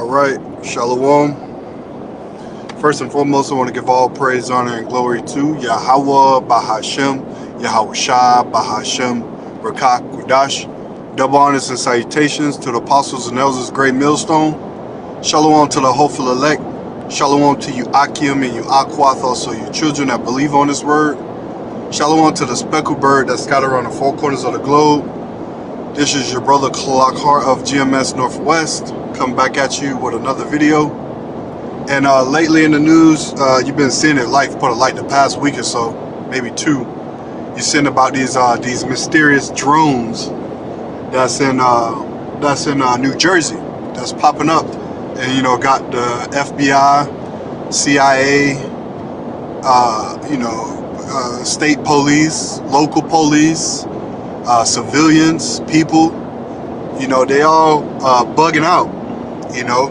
Alright, Shalom. First and foremost, I want to give all praise, honor, and glory to Yahweh, Bahashem, Yahweh Shah, Bahashem, Rakak, Kudash. Double honors and salutations to the apostles and elders, great millstone. Shalom to the hopeful elect. Shalom to you, Akim, and you, Aquath, also you children that believe on this word. Shalom to the speckled bird that's scattered around the four corners of the globe. This is your brother Kalak of GMS Northwest. Come back at you with another video. And lately in the news, you've been seeing it like the past week or so, maybe two. You're seeing about these mysterious drones that's in New Jersey, that's popping up, and you know, got the FBI, CIA, state police, local police, civilians, people. You know, they all bugging out. You know,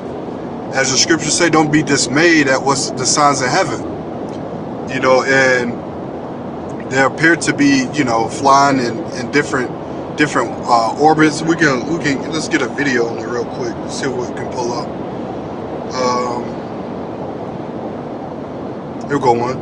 as the scriptures say, don't be dismayed at what's the signs of heaven. You know, and they appear to be, you know, flying in different orbits. We can let's get a video on it real quick. See what we can pull up. Here we go one.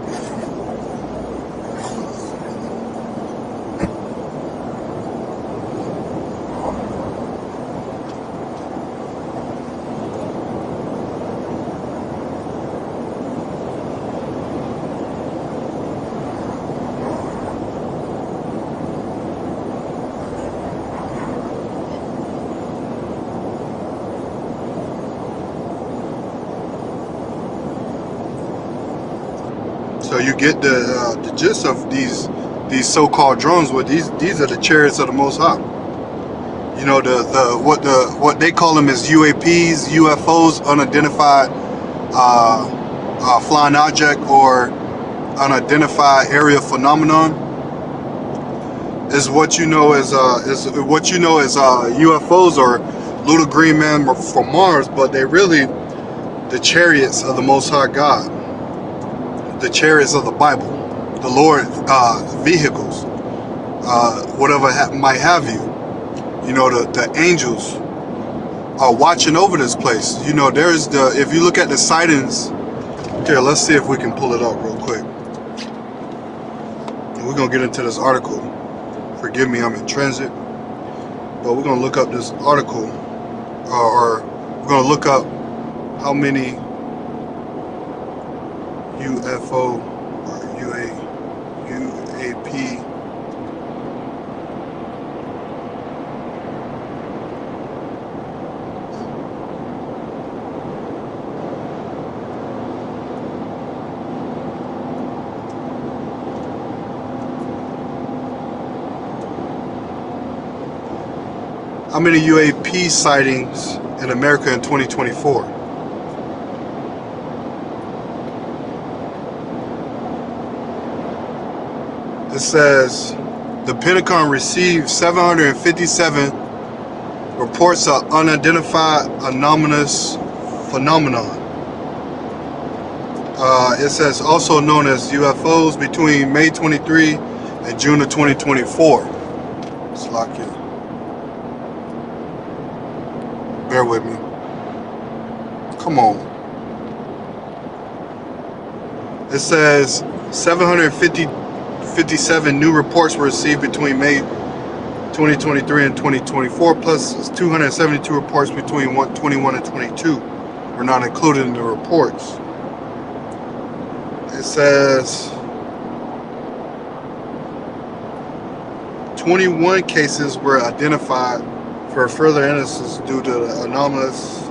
So you get the gist of these so-called drones. With these are the chariots of the Most High. You know, what they call them is UAPs, UFOs, unidentified flying object or unidentified area phenomenon. Is what you know as UFOs or little green man from Mars, but they really the chariots of the Most High God. The chariots of the Bible, the Lord vehicles, whatever might have you. You know, the angels are watching over this place. You know, there's if you look at the sightings, here, let's see if we can pull it up real quick. And we're gonna get into this article. Forgive me, I'm in transit, but we're gonna look up this article, or we're gonna look up how many UFO or UAP how many UAP sightings in America in 2024? It says the Pentagon received 757 reports of unidentified anomalous phenomenon. It says also known as UFOs between May 23 and June of 2024. Let's lock it. Bear with me. Come on. It says 757 new reports were received between May 2023 and 2024, plus 272 reports between 21 and 22 were not included in the reports. It says 21 cases were identified for further innocence due to the anomalous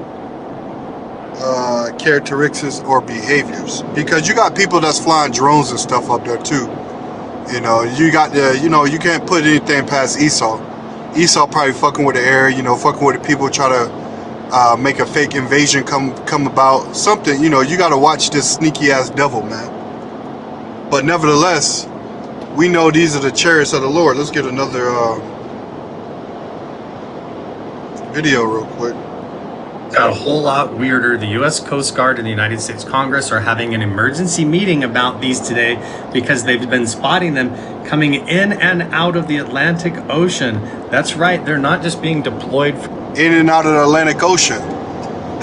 characteristics or behaviors. Because you got people that's flying drones and stuff up there too. You know, you got you can't put anything past Esau. Esau probably fucking with the air, you know, fucking with the people, try to make a fake invasion come about. Something, you know, you got to watch this sneaky ass devil, man. But nevertheless, we know these are the chariots of the Lord. Let's get another video real quick. Got a whole lot weirder. The U.S. Coast Guard and the United States Congress are having an emergency meeting about these today because they've been spotting them coming in and out of the Atlantic Ocean. That's right, they're not just being deployed in and out of the Atlantic Ocean.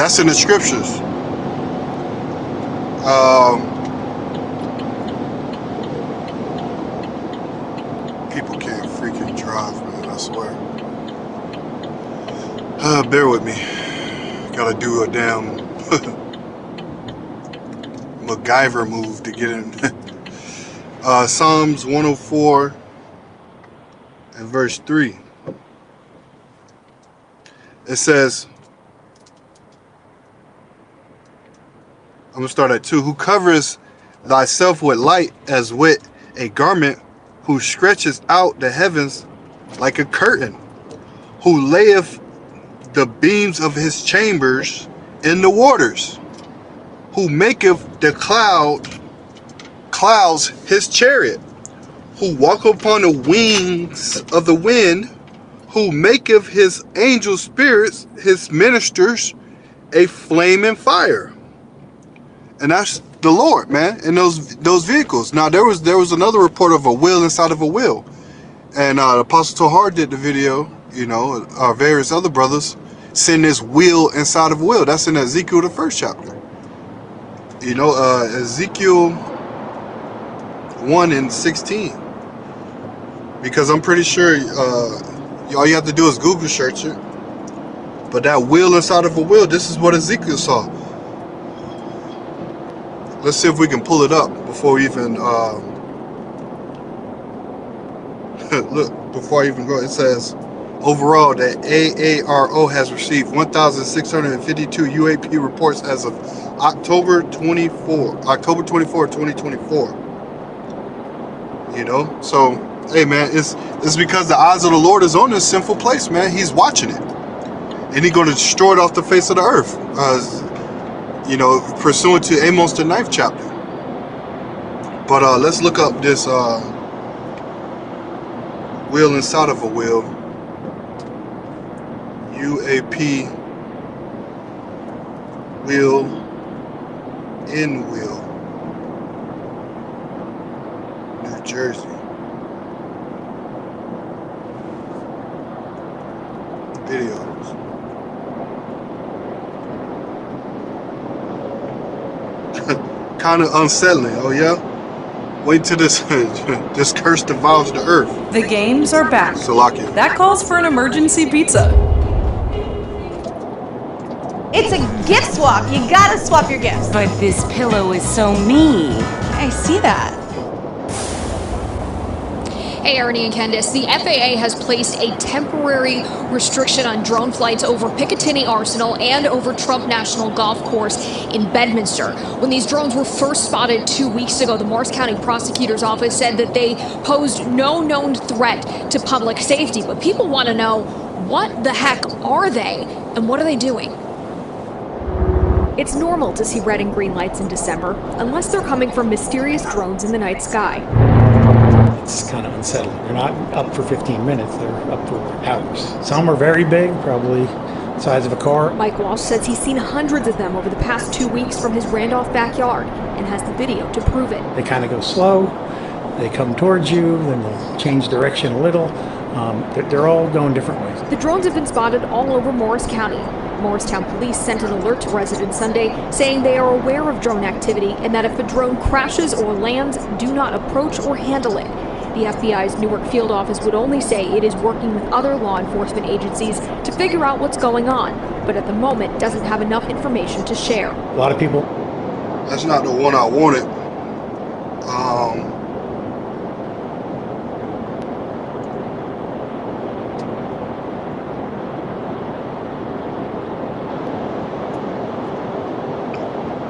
That's in the scriptures. People can't freaking drive, man, I swear. Bear with me. Gotta do a damn MacGyver move to get in. Psalms 104 and verse 3. It says, I'm going to start at 2. Who covers thyself with light as with a garment, who stretches out the heavens like a curtain, who layeth the beams of his chambers in the waters, who maketh the clouds his chariot, who walketh upon the wings of the wind, who maketh his angel spirits his ministers a flaming fire. And that's the Lord, man, in those vehicles. Now there was another report of a wheel inside of a wheel, and Apostle Tohar did the video. You know, various other brothers seen this wheel inside of a wheel. That's in Ezekiel, the 1st chapter. You know, Ezekiel 1:16. Because I'm pretty sure all you have to do is Google search it. But that wheel inside of a wheel, this is what Ezekiel saw. Let's see if we can pull it up before we even look. Before I even go, it says overall that AARO has received 1,652 UAP reports as of October 24, 2024. You know, so hey man, it's because the eyes of the Lord is on this sinful place, man. He's watching it, and He's going to destroy it off the face of the earth. You know, pursuant to Amos the 9th chapter. But let's look up this wheel inside of a wheel. UAP wheel in wheel. New Jersey. Videos. Kind of unsettling. Oh yeah? Wait till this this curse devours the earth. The games are back. Salakia. That calls for an emergency pizza. It's a gift swap. You gotta swap your gifts. But this pillow is so mean. I see that. Hey, Ernie and Candace, the FAA has placed a temporary restriction on drone flights over Picatinny Arsenal and over Trump National Golf Course in Bedminster. When these drones were first spotted 2 weeks ago, the Morris County Prosecutor's Office said that they posed no known threat to public safety. But people want to know, what the heck are they and what are they doing? It's normal to see red and green lights in December, unless they're coming from mysterious drones in the night sky. It's kind of unsettling. They're not up for 15 minutes, they're up for hours. Some are very big, probably the size of a car. Mike Walsh says he's seen hundreds of them over the past 2 weeks from his Randolph backyard and has the video to prove it. They kind of go slow, they come towards you, then they'll change direction a little. They're all going different ways. The drones have been spotted all over Morris County. Morristown police sent an alert to residents Sunday saying they are aware of drone activity and that if a drone crashes or lands, do not approach or handle it. The FBI's Newark field office would only say it is working with other law enforcement agencies to figure out what's going on, but at the moment doesn't have enough information to share. A lot of people. That's not the one I wanted.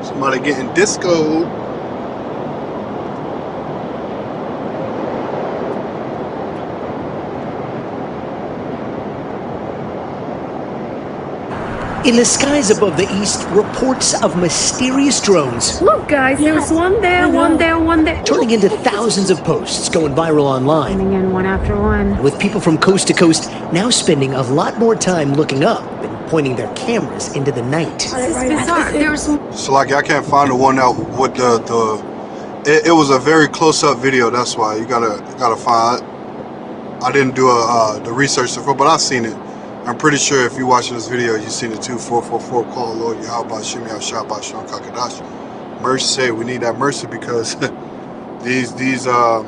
Somebody getting discoed. In the skies above the east, reports of mysterious drones. Look, guys, there's one there, one there, one there. Turning into thousands of posts going viral online. Coming in one after one. With people from coast to coast now spending a lot more time looking up and pointing their cameras into the night. It's bizarre. There's Salaki, I can't find the one out with it was a very close-up video. That's why you gotta find it. I didn't do the research before, but I've seen it. I'm pretty sure if you're watching this video, you've seen the 2444 call Lord Yahweh Shem Yahshua Bashon Kakadash. Mercy say we need that mercy because these they're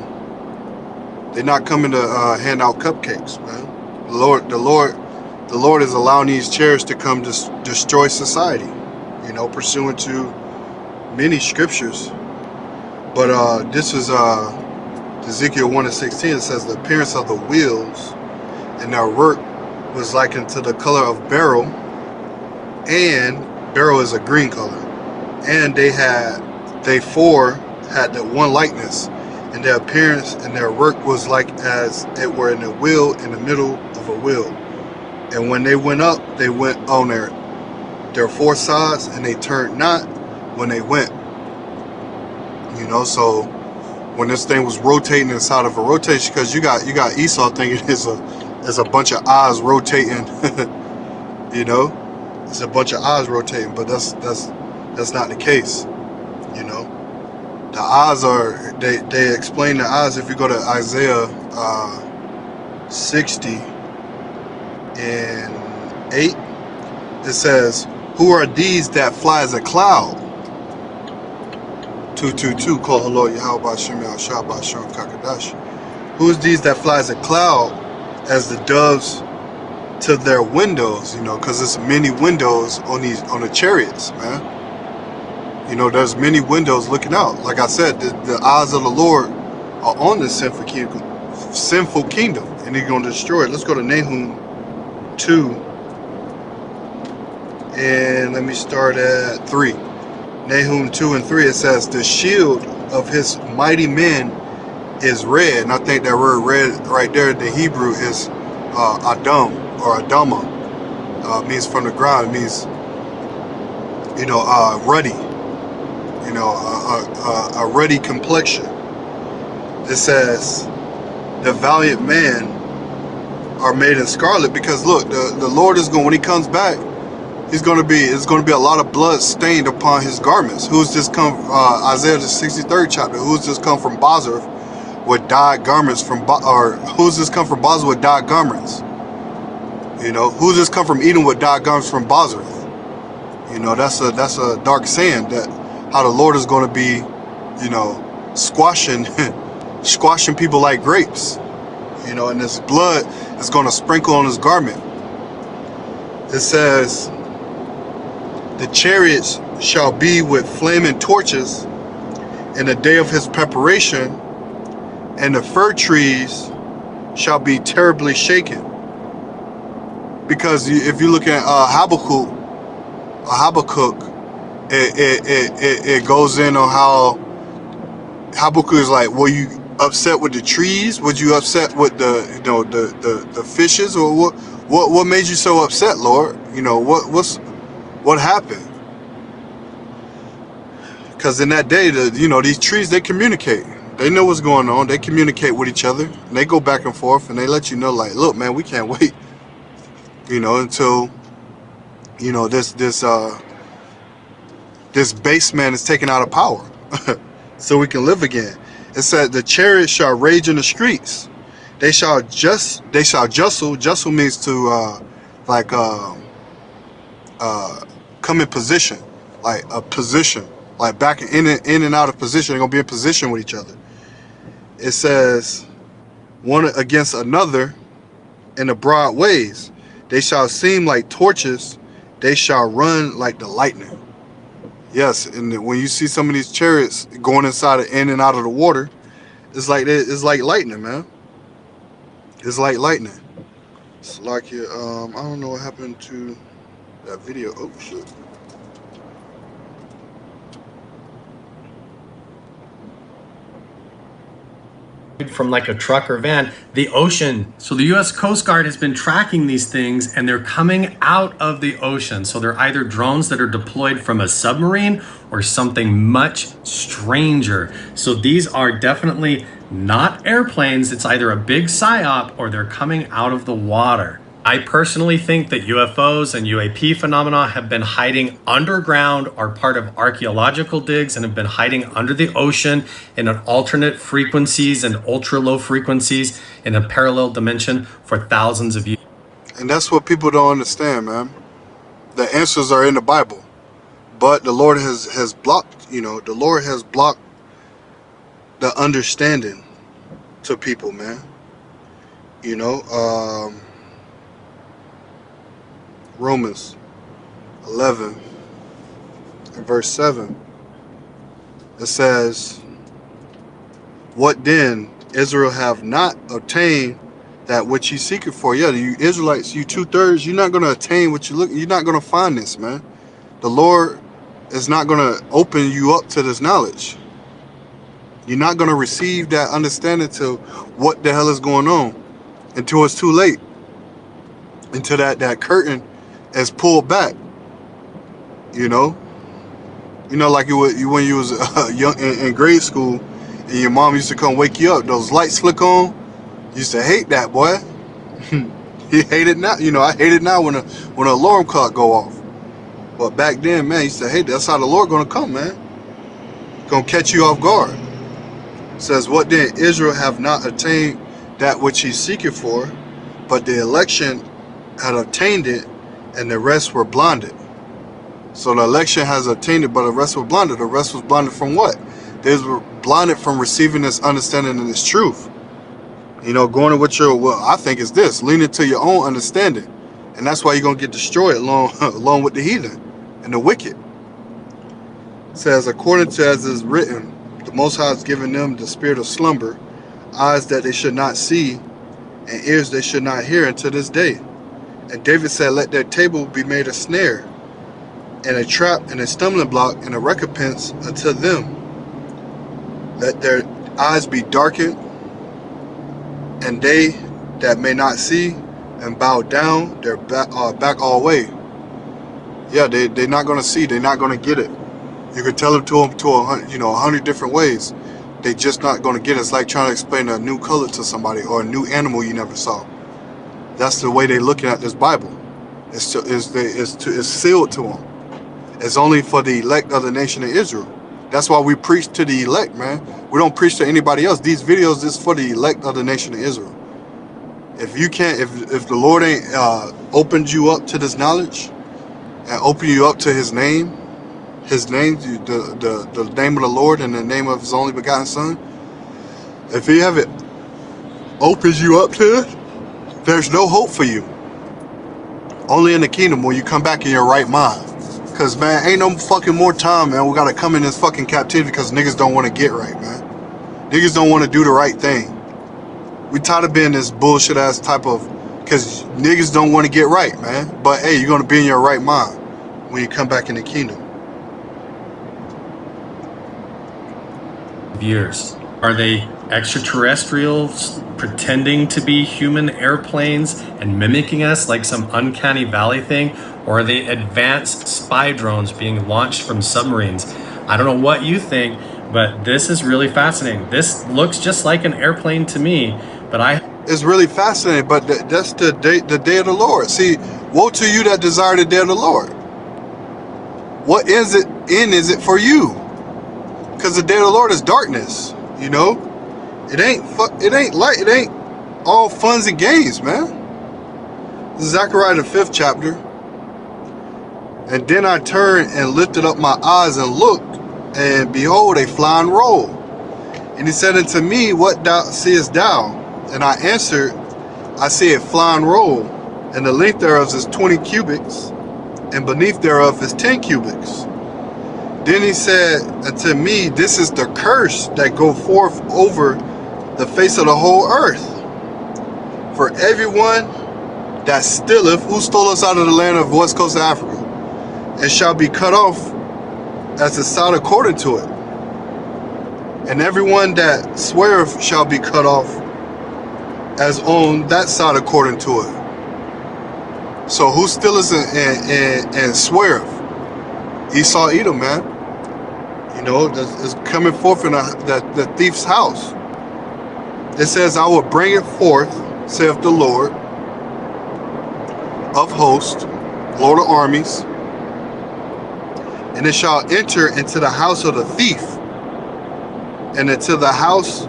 not coming to hand out cupcakes, man. The Lord is allowing these chariots to come to destroy society, you know, pursuant to many scriptures. But this is Ezekiel 1:16. It says the appearance of the wheels and their work was likened to the color of beryl, and beryl is a green color, and they four had the one likeness, and their appearance and their work was like as it were in a wheel in the middle of a wheel. And when they went up, they went on their four sides, and they turned not when they went. You know, so when this thing was rotating inside of a rotation, because you got Esau thinking it's a bunch of eyes rotating. You know, it's a bunch of eyes rotating, but that's not the case. You know, the eyes are they explain the eyes. If you go to Isaiah 60:8, it says, "Who are these that fly as a cloud?" 222 call the Lord Yahweh Shem Yahshua Bashon Kakadash. Who is these that fly as a cloud, as the doves to their windows? You know, because there's many windows on the chariots, man. You know, there's many windows looking out. Like I said, the eyes of the Lord are on this sinful kingdom, and He's going to destroy it. Let's go to Nahum 2, and let me start at 3. Nahum 2:3, it says, the shield of his mighty men is red. And I think that word red right there in the Hebrew is Adam or Adama. Means from the ground. It means, you know, ruddy. You know, a ruddy complexion. It says, the valiant men are made in scarlet, because look, the Lord is going, when He comes back, it's going to be a lot of blood stained upon His garments. Who's just come, Isaiah the 63rd chapter, who's just come from Bozrah with dyed garments who's just come from Bozrah with dyed garments? You know, who's just come from Edom with dyed garments from Bozrah? You know, that's a dark saying, that how the Lord is going to be, you know, squashing people like grapes. You know, and this blood is going to sprinkle on His garment. It says, the chariots shall be with flaming torches in the day of His preparation, and the fir trees shall be terribly shaken. Because if you look at Habakkuk, it goes in on how Habakkuk is like, were you upset with the trees? Were you upset with the fishes? Or what made you so upset, Lord? You know, what happened? Because in that day, these trees, they communicate. They know what's going on. They communicate with each other, and they go back and forth, and they let you know, like, look, man, we can't wait, you know, until, you know, this base man is taken out of power, so we can live again. It said, the chariots shall rage in the streets. They shall jostle. Jostle means to come in position, like a position, like back in and out of position. They're gonna be in position with each other. It says, one against another in the broad ways. They shall seem like torches. They shall run like the lightning. Yes, and when you see some of these chariots going in and out of the water, it's like lightning, man. It's like lightning. It's like I don't know what happened to that video. Oh shit. From like a truck or van, the ocean. So the U.S. Coast Guard has been tracking these things, and they're coming out of the ocean. So they're either drones that are deployed from a submarine or something much stranger. So these are definitely not airplanes. It's either a big psyop or they're coming out of the water. I personally think that UFOs and UAP phenomena have been hiding underground, are part of archaeological digs, and have been hiding under the ocean in an alternate frequencies and ultra low frequencies in a parallel dimension for thousands of years. And that's what people don't understand, man. The answers are in the Bible. But the Lord has blocked, the Lord has blocked the understanding to people, man. Romans 11 and verse 7. It says, what then? Israel have not obtained that which ye seeketh for. Yeah, you Israelites, you 2/3, you're not going to attain what you look. You're not going to find this, man. The Lord is not going to open you up to this knowledge. You're not going to receive that understanding to what the hell is going on until it's too late. Until that curtain is pulled back. Like when you was young in grade school, and your mom used to come wake you up. Those lights flick on. You used to hate that, boy. You hate it now. I hate it now when an alarm clock go off. But back then, man, you used to hate that. That's how the Lord gonna come, man. Gonna catch you off guard. It says, what then? Israel have not attained that which he seeketh for, but the election had obtained it, and the rest were blinded. So the election has obtained it, but the rest were blinded. The rest was blinded from what? They were blinded from receiving this understanding and this truth. Going to what I think is this, leaning to your own understanding. And that's why you're going to get destroyed along with the heathen and the wicked. It says, according to as is written, the Most High has given them the spirit of slumber, eyes that they should not see, and ears they should not hear unto this day. And David said, let their table be made a snare, and a trap, and a stumbling block, and a recompense unto them. Let their eyes be darkened, and they that may not see, and bow down their back all way. Yeah, they're not going to see. They're not going to get it. You can tell them to 100 different ways. They just not going to get it. It's like trying to explain a new color to somebody or a new animal you never saw. That's the way they're looking at this Bible. It's sealed to them. It's only for the elect of the nation of Israel. That's why we preach to the elect, man. We don't preach to anybody else. These videos is for the elect of the nation of Israel. If you can't, if the Lord ain't opened you up to this knowledge and opened you up to His name, the name of the Lord and the name of His only begotten Son, if He haven't opened you up to it, there's no hope for you. Only in the kingdom when you come back in your right mind. Because, man, ain't no fucking more time, man. We got to come in this fucking captivity because niggas don't want to get right, man. Niggas don't want to do the right thing. We tired of being this bullshit ass type of... Because niggas don't want to get right, man. But, hey, you're going to be in your right mind when you come back in the kingdom. Years. Are they extraterrestrials pretending to be human airplanes and mimicking us like some uncanny valley thing? Or are they advanced spy drones being launched from submarines? I don't know what you think, but this is really fascinating. This looks just like an airplane to me, but It's really fascinating, but that's the day of the Lord. See, woe to you that desire the day of the Lord. What is it for you? Because the day of the Lord is darkness, It ain't light. It ain't all funs and games, man. Zechariah the 5th chapter. And then I turned and lifted up my eyes and looked, and behold, a flying roll. And he said unto me, what seest thou? And I answered, I see a flying roll, and the length thereof is 20 cubits, and beneath thereof is 10 cubits. Then he said unto me, this is the curse that go forth over the face of the whole earth. For everyone that stealeth, who stole us out of the land of west coast of Africa, and shall be cut off as the sod according to it. And everyone that sweareth shall be cut off as on that side according to it. So who stealeth and sweareth? Esau Edom, man. It's coming forth in the thief's house. It says, I will bring it forth, saith the Lord of hosts, Lord of armies, and it shall enter into the house of the thief, and into the house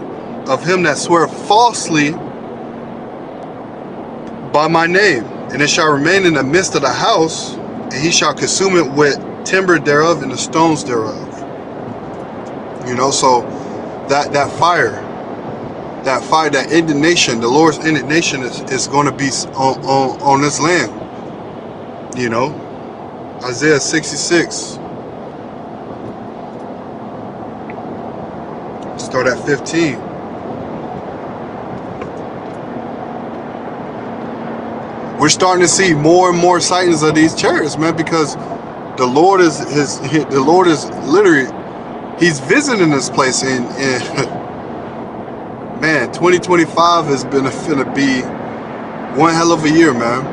of him that sweareth falsely by my name. And it shall remain in the midst of the house, and he shall consume it with timber thereof and the stones thereof. You know, so that fire, that indignation, the Lord's indignation is going to be on this land. You know, Isaiah 66. Start at 15. We're starting to see more and more sightings of these chariots, man, because the Lord is literally, he's visiting this place, and man, 2025 is finna be one hell of a year, man.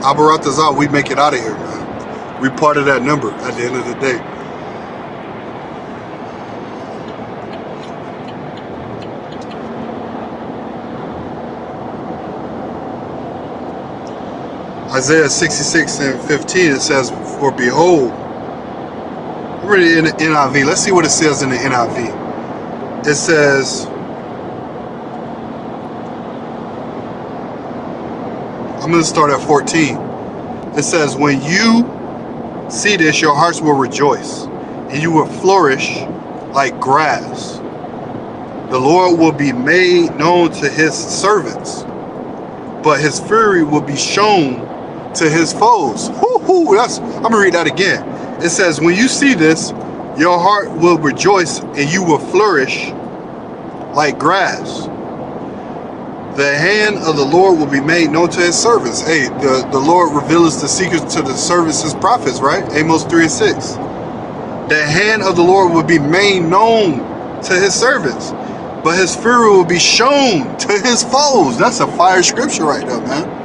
Abaratazah, we make it out of here, man. We part of that number at the end of the day. Isaiah 66 and 15, it says, for behold, read it in the NIV. Let's see what it says in the NIV. It says, I'm going to start at 14. It says, when you see this, your hearts will rejoice, and you will flourish like grass. The Lord will be made known to his servants, but his fury will be shown to his foes. I'm gonna read that again. It says, when you see this, your heart will rejoice and you will flourish like grass. The hand of the Lord will be made known to his servants. Hey, the Lord reveals the secrets to the servants, his prophets, right? Amos 3 and 6. The hand of the Lord will be made known to his servants, but his fury will be shown to his foes. That's a fire scripture right there, man.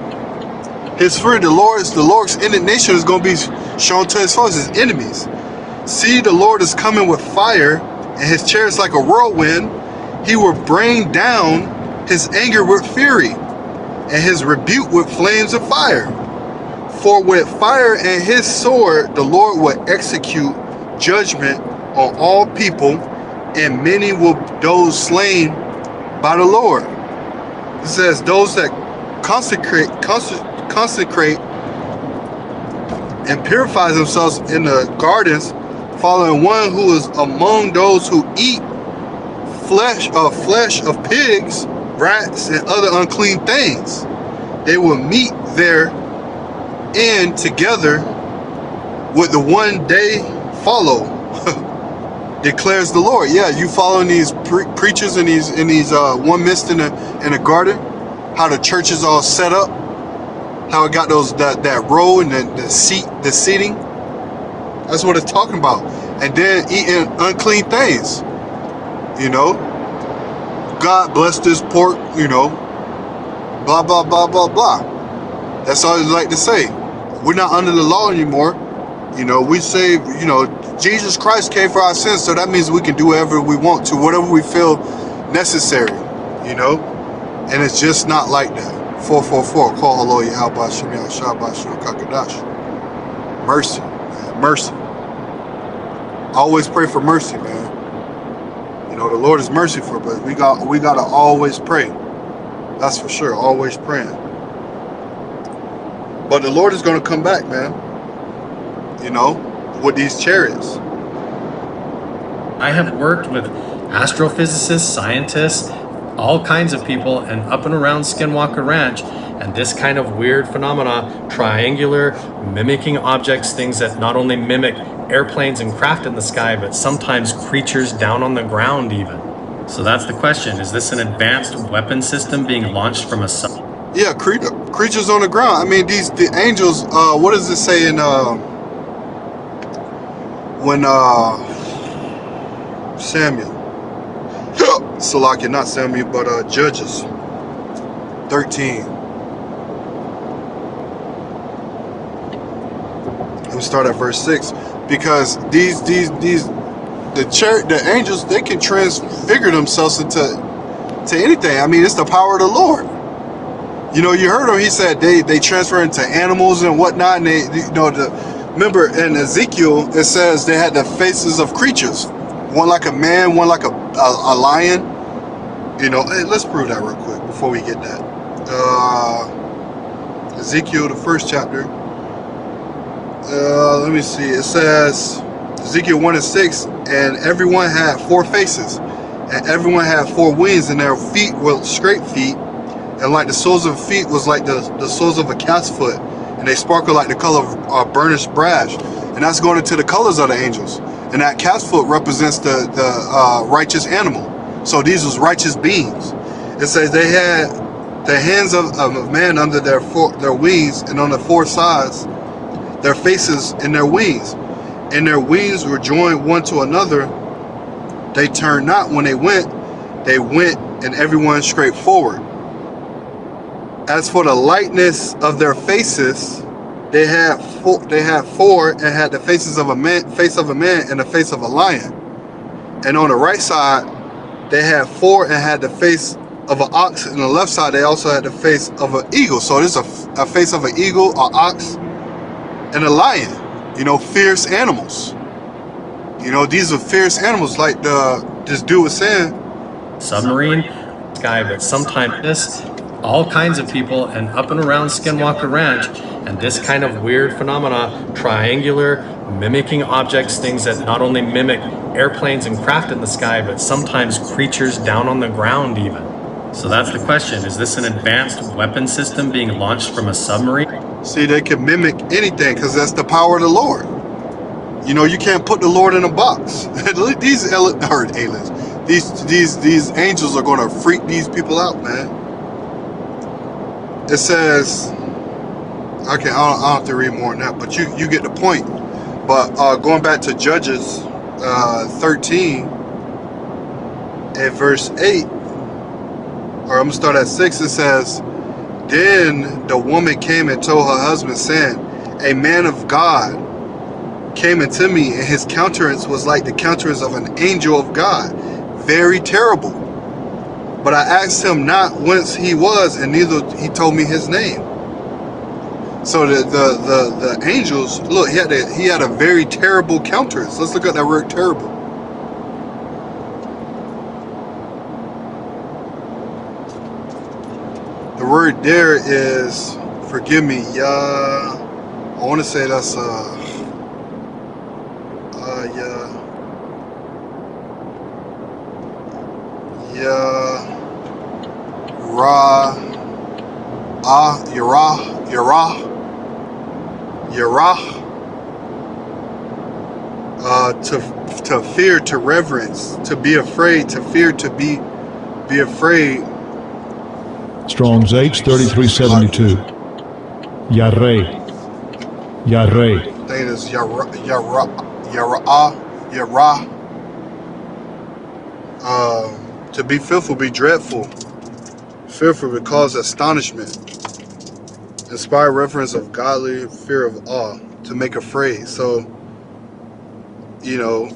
His fury, the Lord's indignation is going to be shown to his foes, his enemies. See, the Lord is coming with fire, and his chariots like a whirlwind. He will bring down his anger with fury, and his rebuke with flames of fire. For with fire and his sword, the Lord will execute judgment on all people, and many will those slain by the Lord. It says, those that consecrate and purify themselves in the gardens, following one who is among those who eat flesh of pigs, rats, and other unclean things. They will meet their end together with the one they follow, declares the Lord. Yeah, you following these preachers in these one mist in a garden, how the church is all set up, how it got that row and the seating. That's what it's talking about. And then eating unclean things. You know, God bless this pork, you know, blah, blah, blah, blah, blah. That's all I like to say. We're not under the law anymore. You know, we say, you know, Jesus Christ came for our sins, so that means we can do whatever we want to, whatever we feel necessary, you know? And it's just not like that. 444, call hello, Yahweh, Shem, Yahshua, Shem, Kakadash. Mercy, man, mercy. Always pray for mercy, man. You know, the Lord is merciful, but we gotta always pray. That's for sure, always praying. But the Lord is gonna come back, man. You know, with these chariots. I have worked with astrophysicists, scientists, all kinds of people, and up and around Skinwalker Ranch, and this kind of weird phenomena, triangular, mimicking objects, things that not only mimic airplanes and craft in the sky, but sometimes creatures down on the ground even. So that's the question. Is this an advanced weapon system being launched from a sun? Yeah, creatures on the ground. I mean, the angels, what does it say in, when Samuel, Salakia, not Samuel, but Judges 13. We'll start at verse 6, because the angels, they can transfigure themselves into anything. I mean, it's the power of the Lord. You know, you heard him. He said they transfer into animals and whatnot, and they, you know, remember in Ezekiel it says they had the faces of creatures, one like a man, one like a lion. You know, hey, let's prove that real quick before we get that. Ezekiel, the first chapter. Let me see. It says, Ezekiel 1:6, and everyone had 4 faces, and everyone had 4 wings, and their feet were straight feet, and like the soles of feet was like the soles of a cat's foot, and they sparkled like the color of burnished brass. And that's going into the colors of the angels. And that cat's foot represents the righteous animal. So these was righteous beings. It says they had the hands of a man under their wings, and on the 4 sides, their faces and their wings. And their wings were joined one to another. They turned not when they went, and everyone straight forward. As for the likeness of their faces, they had 4 and had the faces of a man, face of a man, and the face of a lion. And on the right side, they had 4 and had the face of an ox. And on the left side, they also had the face of an eagle. So there's a face of an eagle, an ox, and a lion. You know, fierce animals. You know, these are fierce animals, like this dude was saying. Submarine sky, but sometimes this, all kinds of people, and up and around Skinwalker Ranch, and this kind of weird phenomena, triangular, mimicking objects, things that not only mimic airplanes and craft in the sky, but sometimes creatures down on the ground even. So that's the question. Is this an advanced weapon system being launched from a submarine? See, they can mimic anything because that's the power of the Lord. You know, you can't put the Lord in a box. These aliens, these angels are going to freak these people out, man. It says, okay, I don't have to read more than that, but you get the point. But going back to Judges 13 and verse 8, or I'm going to start at 6, it says, then the woman came and told her husband, saying, a man of God came unto me, and his countenance was like the countenance of an angel of God, very terrible. But I asked him not whence he was, and neither he told me his name. So the angels, look, he had a very terrible countenance. Let's look at that word terrible. The word there is, forgive me, I want to say that's to fear, to reverence, to be afraid, to fear, to be afraid. Strong's H3372. Yareh. Yareh. I think it's Yara. To be fearful, be dreadful. Fearful would cause astonishment. Inspire reverence of godly fear of awe. To make afraid. So, you know,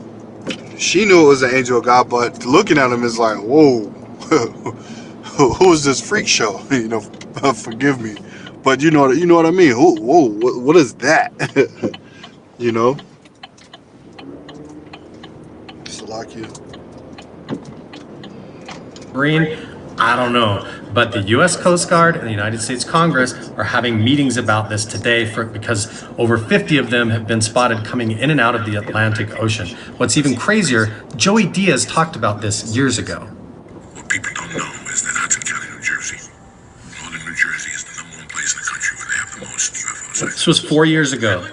she knew it was an angel of God, but looking at him is like, whoa, who is this freak show? You know, forgive me, but you know what I mean. Whoa, what is that? You know, Salakia. Marine, I don't know, but the U.S. Coast Guard and the United States Congress are having meetings about this today because over 50 of them have been spotted coming in and out of the Atlantic Ocean. What's even crazier, Joey Diaz talked about this years ago. What people don't know is that Hudson County, New Jersey, northern New Jersey, is the #1 place in the country where they have the most UFO sightings. This was 4 years ago.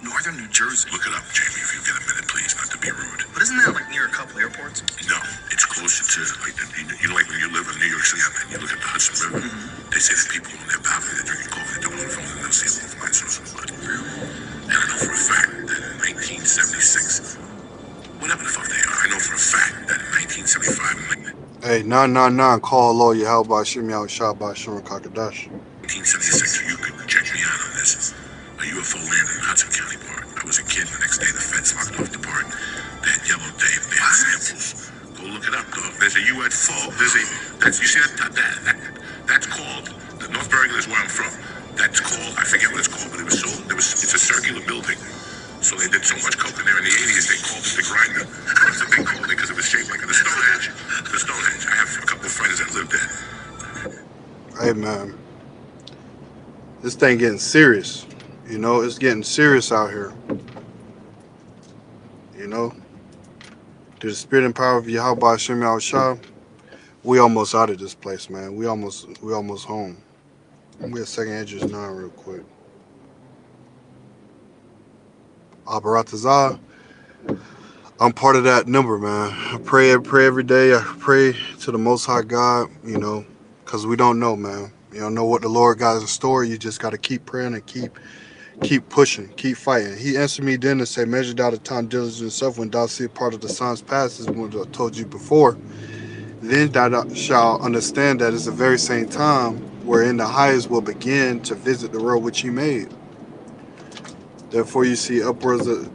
Northern New Jersey. Look it up, Jamie, if you get a minute, please, not to be rude. But isn't that like near a couple airports? No, it's closer to, like, you know, like when you live in New York City and you look at the Hudson River, they say that people on their balcony, they're drinking coffee, they're on the phone, and they'll see a little flying saucers. But, and I know for a fact that in 1976, whatever the fuck they are, I know for a fact that in 1975, Hey, 999, call lawyer. How about Shimmy out shot by Shimmer Kakadash? 1976, you could check me out on this. A UFO landed in Hudson County Park. I was a kid. The next day, the feds locked off the park. They had yellow tape. They had samples. Go look it up, dog. There's a UFO. You see that's called, the North Bergen is where I'm from. That's called, I forget what it's called, but it's a circular building. So they did so much coke in there in the 80s, they called it the grinder. That's what they called it, because it was shaped like the Stonehenge. The Stonehenge. I have a couple of friends that lived there. Hey, man. This thing getting serious. You know, it's getting serious out here. You know, through the spirit and power of Yahweh Hashem Yahushua, we almost out of this place, man. We almost home. I'm gonna second Andrews 9 real quick. Abaratazah, I'm part of that number, man. I pray every day. I pray to the Most High God, you know, because we don't know, man. You don't know what the Lord got in store. You just got to keep praying and keep pushing, keep fighting. He answered me then and said, measure thou the time diligence yourself when thou see a part of the signs past, is what I told you before. Then thou shalt understand that it's the very same time wherein the highest will begin to visit the world which he made. Therefore you see upwards of,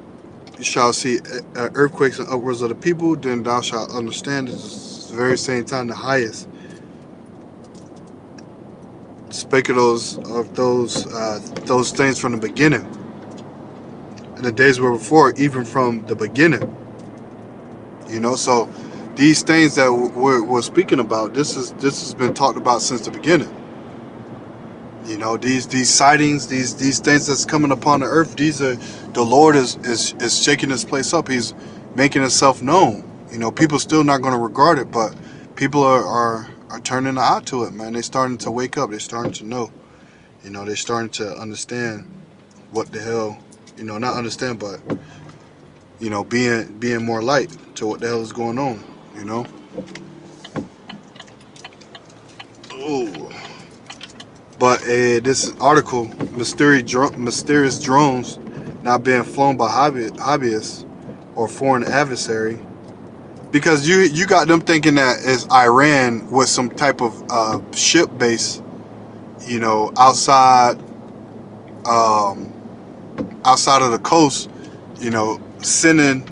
you shall see earthquakes and upwards of the people, then thou shalt understand that it's the very same time the highest spake of those things from the beginning. And the days were before, even from the beginning. You know, so these things that we're speaking about, this has been talked about since the beginning. You know, these sightings, these things that's coming upon the earth, the Lord is shaking this place up. He's making himself known. You know, people still not going to regard it, but people are turning an eye to it, man. They're starting to wake up. They're starting to know. You know, they're starting to understand what the hell, you know, not understand, but, you know, being more light to what the hell is going on, you know. Ooh. But this article, mysterious drones not being flown by hobbyists or foreign adversary, because you got them thinking that it's Iran with some type of ship base, you know, outside of the coast, you know, sending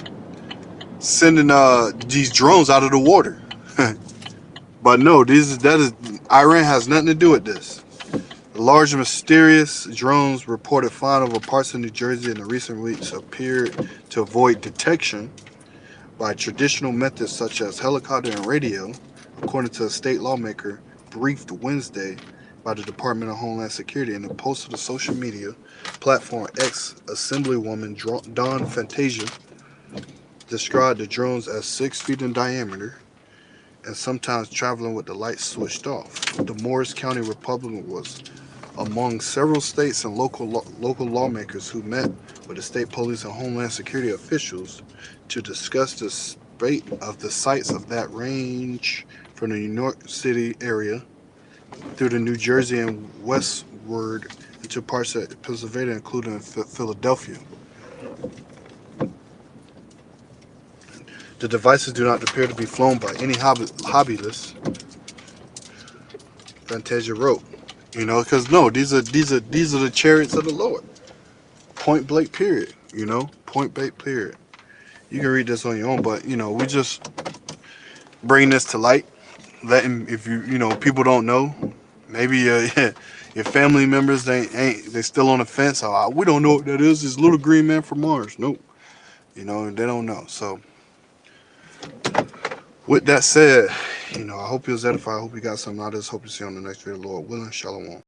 these drones out of the water. But no, Iran has nothing to do with this. Large mysterious drones reported flying over parts of New Jersey in the recent weeks appeared to avoid detection by traditional methods such as helicopter and radio, according to a state lawmaker briefed Wednesday by the Department of Homeland Security in a post to the social media platform X. Assemblywoman Dawn Fantasia described the drones as 6 feet in diameter and sometimes traveling with the lights switched off. The Morris County Republican was among several states and local lawmakers who met with the state police and Homeland Security officials to discuss the state of the sites of that range from the New York City area through the New Jersey and westward into parts of Pennsylvania, including Philadelphia. The devices do not appear to be flown by any hobbyists, Fantasia wrote. You know, because no, these are the chariots of the Lord. Point blank, period. You know, point blank, period. You can read this on your own, but you know, we just bring this to light. Letting, if you know, people don't know. Maybe your family members they still on the fence. Oh, we don't know what that is. This little green man from Mars. Nope. You know, they don't know. So, with that said, you know, I hope you was edified. I hope you got something out of this. Hope you see you on the next video, Lord willing. Shalom.